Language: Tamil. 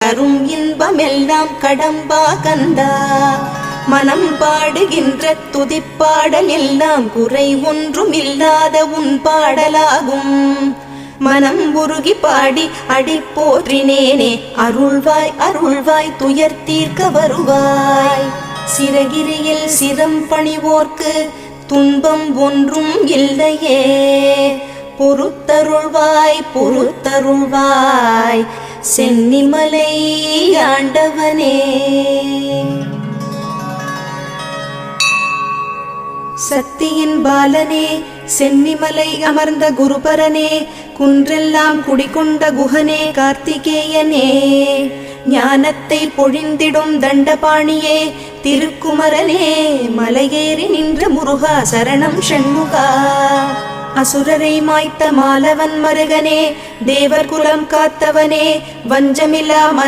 தரும் இன்பமெல்லாம் கடம்பா கந்தா. மனம் பாடுகின்ற துதிப்பாடல் எல்லாம் குறை ஒன்றும் இல்லாத உன் பாடலாகும். மனம் உருகி பாடி அடி போற்றினேனே அருள்வாய் அருள்வாய் துயர் தீர்க்க வருவாய். சிறகிரியில் சிரம் பணிவோர்க்கு துன்பம் ஒன்றும் இல்லையே. பொறுத்தருள்வாய் பொறுத்தருள்வாய் சென்னிமலை ஆண்டவனே. சக்தியின் பாலனே சென்னிமலை அமர்ந்த குருபரனே குன்றெல்லாம் குடிகொண்ட குஹனே கார்த்திகேயனே. ஞானத்தை பொழிந்திடும் தண்டபாணியே திருக்குமரனே மலையேறி நின்ற முருகா சரணம் ஷண்முகா. அசுரரை மாய்த்த மாலவன் மருகனே தேவர் குலம் காத்தவனே வஞ்சமிலா மன